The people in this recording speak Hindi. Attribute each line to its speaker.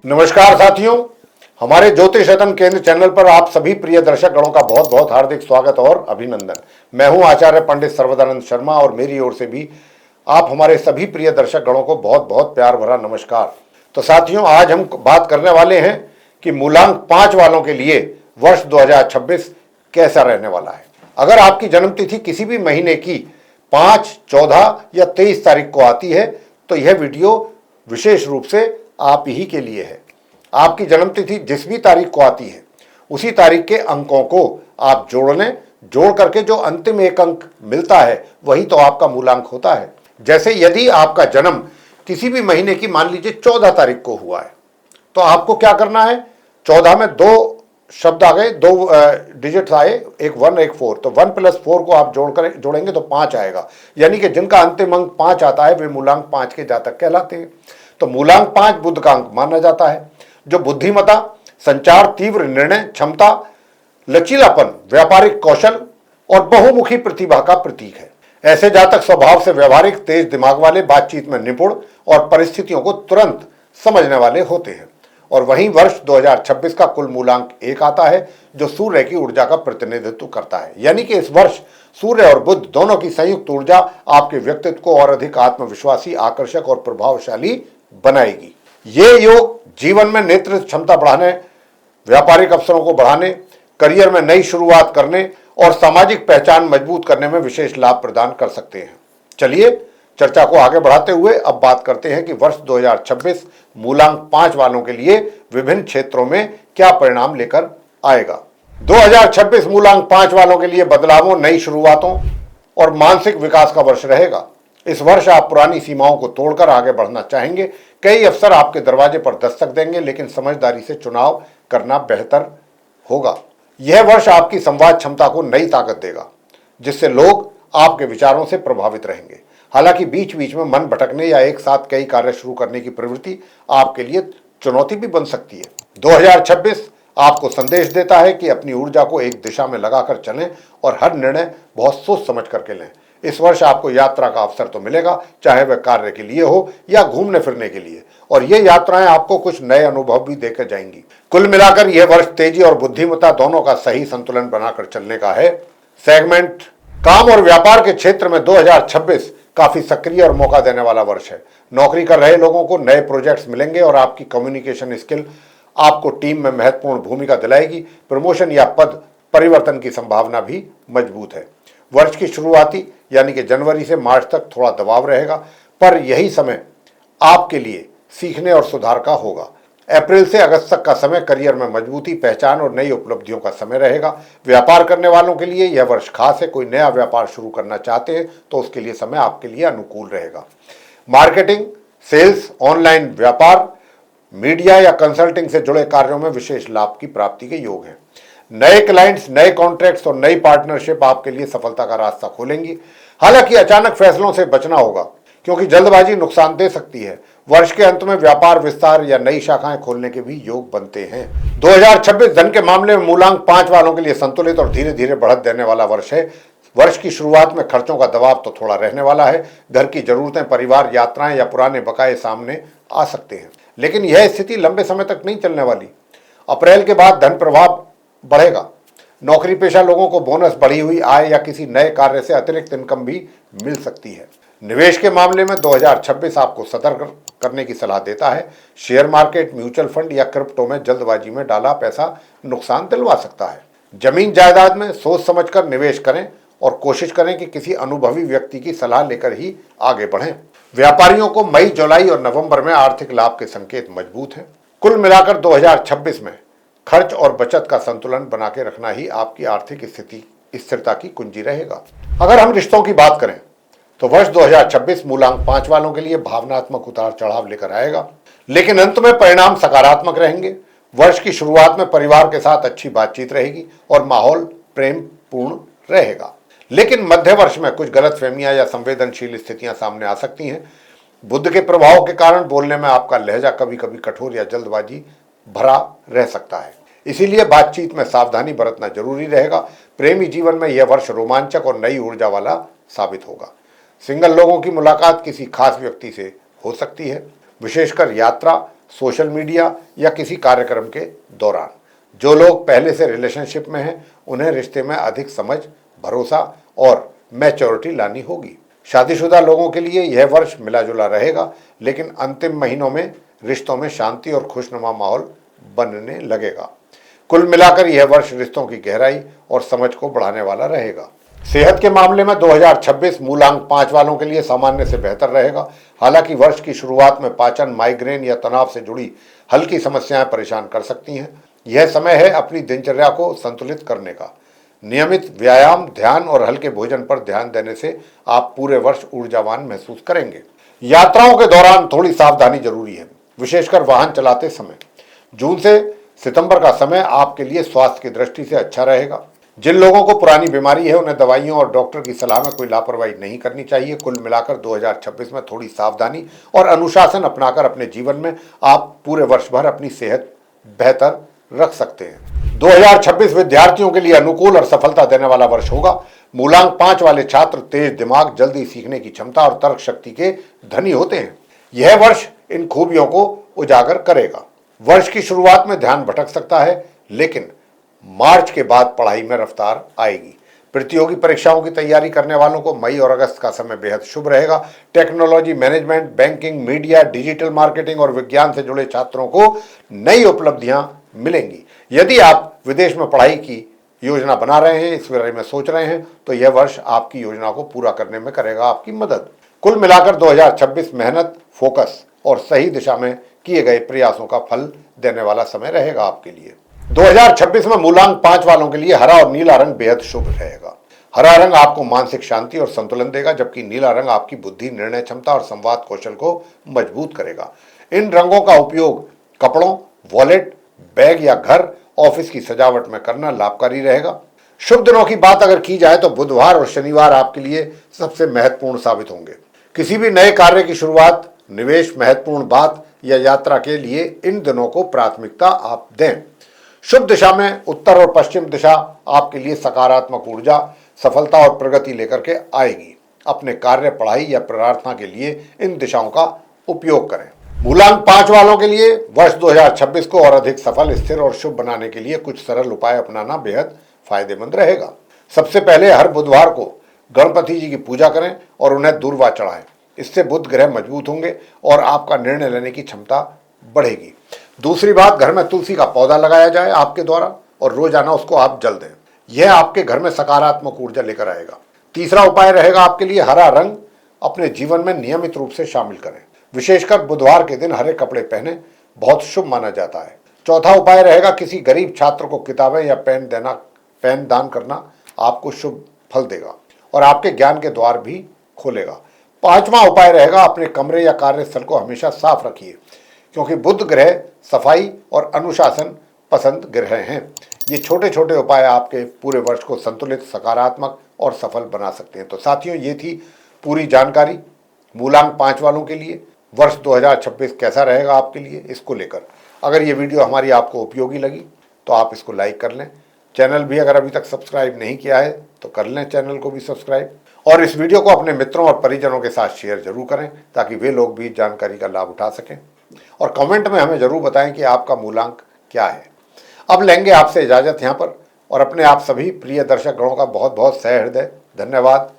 Speaker 1: नमस्कार साथियों, हमारे ज्योतिष रतन केंद्र चैनल पर आप सभी प्रिय दर्शक गणों का बहुत बहुत हार्दिक स्वागत और अभिनंदन। मैं हूं आचार्य पंडित सर्वदानंद शर्मा और मेरी ओर से भी आप हमारे सभी प्रिय दर्शक गणों को बहुत बहुत प्यार भरा नमस्कार। तो साथियों, आज हम बात करने वाले हैं कि मूलांक 5 वालों के लिए वर्ष 2026 कैसा रहने वाला है। अगर आपकी जन्मतिथि किसी भी महीने की 5, 14 या 23 तारीख को आती है तो यह वीडियो विशेष रूप से आप ही के लिए है। आपकी जन्मतिथि जिस भी तारीख को आती है उसी तारीख के अंकों को आप जोड़ लें। जोड़ करके जो अंतिम एक अंक मिलता है वही तो आपका मूलांक होता है। जैसे यदि आपका जन्म किसी भी महीने की मान लीजिए 14 तारीख को हुआ है तो आपको क्या करना है, 14 में 2 शब्द आ गए, 2 डिजिट्स आए, एक 1 एक 4, तो 1 + 4 को आप जोड़ेंगे तो 5 आएगा। यानी कि जिनका अंतिम अंक 5 आता है वे मूलांक 5 के जातक कहलाते हैं। तो मूलांक 5 बुध का अंक माना जाता है, जो बुद्धिमता, संचार, तीव्र निर्णय क्षमता, लचीलापन, व्यापारिक कौशल और बहुमुखी प्रतिभा का प्रतीक है। ऐसे जातक स्वभाव से व्यवहारिक, तेज दिमाग वाले, बातचीत में निपुण और परिस्थितियों को तुरंत समझने वाले होते हैं। और वहीं वर्ष 2026 का कुल मूलांक 1 आता है, जो सूर्य की ऊर्जा का प्रतिनिधित्व करता है। यानी कि इस वर्ष सूर्य और बुध दोनों की संयुक्त ऊर्जा आपके व्यक्तित्व को और अधिक आत्मविश्वासी, आकर्षक और प्रभावशाली बनाएगी। ये योग जीवन में नेतृत्व क्षमता बढ़ाने, व्यापारिक अवसरों को बढ़ाने, करियर में नई शुरुआत करने और सामाजिक पहचान मजबूत करने में विशेष लाभ प्रदान कर सकते हैं। चलिए चर्चा को आगे बढ़ाते हुए अब बात करते हैं कि वर्ष 2026 मूलांक 5 वालों के लिए विभिन्न क्षेत्रों में क्या परिणाम लेकर आएगा। 2026 मूलांक 5 वालों के लिए बदलावों, नई शुरुआतों और मानसिक विकास का वर्ष रहेगा। इस वर्ष आप पुरानी सीमाओं को तोड़कर आगे बढ़ना चाहेंगे। कई अवसर आपके दरवाजे पर दस्तक देंगे, लेकिन समझदारी से चुनाव करना बेहतर होगा। यह वर्ष आपकी संवाद क्षमता को नई ताकत देगा, जिससे लोग आपके विचारों से प्रभावित रहेंगे। हालांकि बीच बीच में मन भटकने या एक साथ कई कार्य शुरू करने की प्रवृत्ति आपके लिए चुनौती भी बन सकती है। 2026 आपको संदेश देता है कि अपनी ऊर्जा को एक दिशा में लगाकर चलें और हर निर्णय बहुत सोच समझ करके लें। इस वर्ष आपको यात्रा का अवसर तो मिलेगा, चाहे वह कार्य के लिए हो या घूमने फिरने के लिए, और ये यात्राएं आपको कुछ नए अनुभव भी देकर जाएंगी। कुल मिलाकर यह वर्ष तेजी और बुद्धिमत्ता दोनों का सही संतुलन बनाकर चलने का है। सेगमेंट काम और व्यापार के क्षेत्र में 2026 काफी सक्रिय और मौका देने वाला वर्ष है। नौकरी कर रहे लोगों को नए प्रोजेक्ट्स मिलेंगे और आपकी कम्युनिकेशन स्किल आपको टीम में महत्वपूर्ण भूमिका दिलाएगी। प्रमोशन या पद परिवर्तन की संभावना भी मजबूत है। वर्ष की शुरुआती यानी कि जनवरी से मार्च तक थोड़ा दबाव रहेगा, पर यही समय आपके लिए सीखने और सुधार का होगा। अप्रैल से अगस्त तक का समय करियर में मजबूती, पहचान और नई उपलब्धियों का समय रहेगा। व्यापार करने वालों के लिए यह वर्ष खास है। कोई नया व्यापार शुरू करना चाहते हैं तो उसके लिए समय आपके लिए अनुकूल रहेगा। मार्केटिंग, सेल्स, ऑनलाइन व्यापार, मीडिया या कंसल्टिंग से जुड़े कार्यों में विशेष लाभ की प्राप्ति के योग हैं। नए क्लाइंट्स, नए कॉन्ट्रैक्ट्स और नई पार्टनरशिप आपके लिए सफलता का रास्ता खोलेंगी। हालांकि अचानक फैसलों से बचना होगा, क्योंकि जल्दबाजी नुकसान दे सकती है। वर्ष के अंत में व्यापार विस्तार या नई शाखाएं खोलने के भी योग बनते हैं। 2026 धन के मामले में मूलांक 5 वालों के लिए संतुलित और धीरे धीरे बढ़त देने वाला वर्ष है। वर्ष की शुरुआत में खर्चों का दबाव तो थोड़ा रहने वाला है। घर की जरूरतें, परिवार, यात्राएं या पुराने बकाये सामने आ सकते हैं, लेकिन यह स्थिति लंबे समय तक नहीं चलने वाली। अप्रैल के बाद धन प्रभाव बढ़ेगा। नौकरी पेशा लोगों को बोनस, बढ़ी हुई आय या किसी नए कार्य से अतिरिक्त इनकम भी मिल सकती है। निवेश के मामले में 2026 आपको सतर्क करने की सलाह देता है। शेयर मार्केट, म्यूचुअल फंड या क्रिप्टो में जल्दबाजी में डाला पैसा नुकसान दिलवा सकता है। जमीन जायदाद में सोच समझकर निवेश करें और कोशिश करें कि किसी अनुभवी व्यक्ति की सलाह लेकर ही आगे बढ़ें। व्यापारियों को मई, जुलाई और नवंबर में आर्थिक लाभ के संकेत मजबूत हैं। कुल मिलाकर 2026 में खर्च और बचत का संतुलन बना के रखना ही आपकी आर्थिक स्थिरता की कुंजी रहेगा। अगर हम रिश्तों की बात करें तो वर्ष 2026 मूलांक 5 वालों के लिए भावनात्मक उतार चढ़ाव लेकर आएगा, लेकिन अंत में परिणाम सकारात्मक रहेंगे। वर्ष की शुरुआत में परिवार के साथ अच्छी बातचीत रहेगी और माहौल प्रेम पूर्ण रहेगा, लेकिन मध्य वर्ष में कुछ गलतफहमियां या संवेदनशील स्थितियां सामने आ सकती हैं। बुध के प्रभाव के कारण बोलने में आपका लहजा कभी कभी कठोर या जल्दबाजी भरा रह सकता है, इसीलिए बातचीत में सावधानी बरतना जरूरी रहेगा। प्रेमी जीवन में यह वर्ष रोमांचक और नई ऊर्जा वाला साबित होगा। सिंगल लोगों की मुलाकात किसी खास व्यक्ति से हो सकती है। विशेषकर यात्रा सोशल मीडिया या किसी कार्यक्रम के दौरान। जो लोग पहले से रिलेशनशिप में हैं उन्हें रिश्ते में अधिक समझ, भरोसा और मैच्योरिटी लानी होगी। शादीशुदा लोगों के लिए यह वर्ष मिला जुला रहेगा, लेकिन अंतिम महीनों में रिश्तों में शांति और खुशनुमा माहौल बनने लगेगा। कुल मिलाकर यह वर्ष रिश्तों की गहराई और समझ को बढ़ाने वाला रहेगा। सेहत के मामले में 2026 मूलांक 5 वालों के लिए सामान्य से बेहतर रहेगा। हालांकि वर्ष की शुरुआत में पाचन, माइग्रेन या तनाव से जुड़ी हल्की समस्याएं परेशान कर सकती हैं। यह समय है अपनी दिनचर्या को संतुलित करने का। नियमित व्यायाम, ध्यान और हल्के भोजन पर ध्यान देने से आप पूरे वर्ष ऊर्जावान महसूस करेंगे। यात्राओं के दौरान थोड़ी सावधानी जरूरी है, विशेषकर वाहन चलाते समय। जून से सितंबर का समय आपके लिए स्वास्थ्य की दृष्टि से अच्छा रहेगा। जिन लोगों को पुरानी बीमारी है उन्हें दवाइयों और डॉक्टर की सलाह में कोई लापरवाही नहीं करनी चाहिए। कुल मिलाकर 2026 में थोड़ी सावधानी और अनुशासन अपनाकर अपने जीवन में आप पूरे वर्ष भर अपनी सेहत बेहतर रख सकते हैं। 2026 विद्यार्थियों के लिए अनुकूल और सफलता देने वाला वर्ष होगा। मूलांक 5 वाले छात्र तेज दिमाग, जल्दी सीखने की क्षमता और तर्क शक्ति के धनी होते हैं। यह वर्ष इन खूबियों को उजागर करेगा। वर्ष की शुरुआत में ध्यान भटक सकता है, लेकिन मार्च के बाद पढ़ाई में रफ्तार आएगी। प्रतियोगी परीक्षाओं की तैयारी करने वालों को मई और अगस्त का समय बेहद शुभ रहेगा। Technology, management, banking, media, digital marketing और विज्ञान से जुड़े छात्रों को नई उपलब्धियां मिलेंगी। यदि आप विदेश में पढ़ाई की योजना बना रहे हैं, इस बारे में सोच रहे हैं, तो यह वर्ष आपकी योजना को पूरा करने में करेगा आपकी मदद। कुल मिलाकर 2026 मेहनत, फोकस और सही दिशा में किए गए प्रयासों का फल देने वाला समय रहेगा आपके लिए। 2026 में मूलांक 5 वालों के लिए हरा और नीला रंग बेहद शुभ रहेगा। हरा रंग आपको मानसिक शांति और संतुलन देगा, जबकि नीला रंग आपकी बुद्धि, निर्णय क्षमता और संवाद कौशल को मजबूत करेगा। इन रंगों का उपयोग कपड़ों, वॉलेट, बैग या घर, ऑफिस की सजावट में करना लाभकारी रहेगा। शुभ दिनों की बात अगर की जाए तो बुधवार और शनिवार आपके लिए सबसे महत्वपूर्ण साबित होंगे। किसी भी नए कार्य की शुरुआत, निवेश, महत्वपूर्ण बात या यात्रा के लिए इन दिनों को प्राथमिकता आप दें। शुभ दिशा में उत्तर और पश्चिम दिशा आपके लिए सकारात्मक ऊर्जा, सफलता और प्रगति लेकर के आएगी। अपने कार्य, पढ़ाई या प्रार्थना के लिए इन दिशाओं का उपयोग करें। मूलांक 5 वालों के लिए वर्ष 2026 को और अधिक सफल, स्थिर और शुभ बनाने के लिए कुछ सरल उपाय अपनाना बेहद फायदेमंद रहेगा। सबसे पहले हर बुधवार को गणपति जी की पूजा करें और उन्हें दूर्वा चढ़ाएं। इससे बुध ग्रह मजबूत होंगे और आपका निर्णय लेने की क्षमता बढ़ेगी। दूसरी बात, घर में तुलसी का पौधा लगाया जाए आपके द्वारा और रोजाना उसको आप जल दें। यह आपके घर में सकारात्मक ऊर्जा लेकर आएगा। तीसरा उपाय रहेगा आपके लिए हरा रंग अपने जीवन में नियमित रूप से शामिल करें। विशेषकर बुधवार के दिन हरे कपड़े पहने बहुत शुभ माना जाता है। चौथा उपाय रहेगा किसी गरीब छात्र को किताबें या पेन दान करना आपको शुभ फल देगा और आपके ज्ञान के द्वार भी खोलेगा। पांचवा उपाय रहेगा अपने कमरे या कार्यस्थल को हमेशा साफ रखिए, क्योंकि बुध ग्रह सफाई और अनुशासन पसंद ग्रह हैं। ये छोटे छोटे उपाय आपके पूरे वर्ष को संतुलित, सकारात्मक और सफल बना सकते हैं। तो साथियों, ये थी पूरी जानकारी मूलांक 5 वालों के लिए वर्ष 2026 कैसा रहेगा आपके लिए, इसको लेकर। अगर ये वीडियो हमारी आपको उपयोगी लगी तो आप इसको लाइक कर लें। चैनल भी अगर अभी तक सब्सक्राइब नहीं किया है तो कर लें चैनल को भी सब्सक्राइब, और इस वीडियो को अपने मित्रों और परिजनों के साथ शेयर जरूर करें ताकि वे लोग भी जानकारी का लाभ उठा सकें। और कमेंट में हमें जरूर बताएं कि आपका मूलांक क्या है। अब लेंगे आपसे इजाजत यहाँ पर, और अपने आप सभी प्रिय दर्शक गणों का बहुत बहुत सह हृदय धन्यवाद।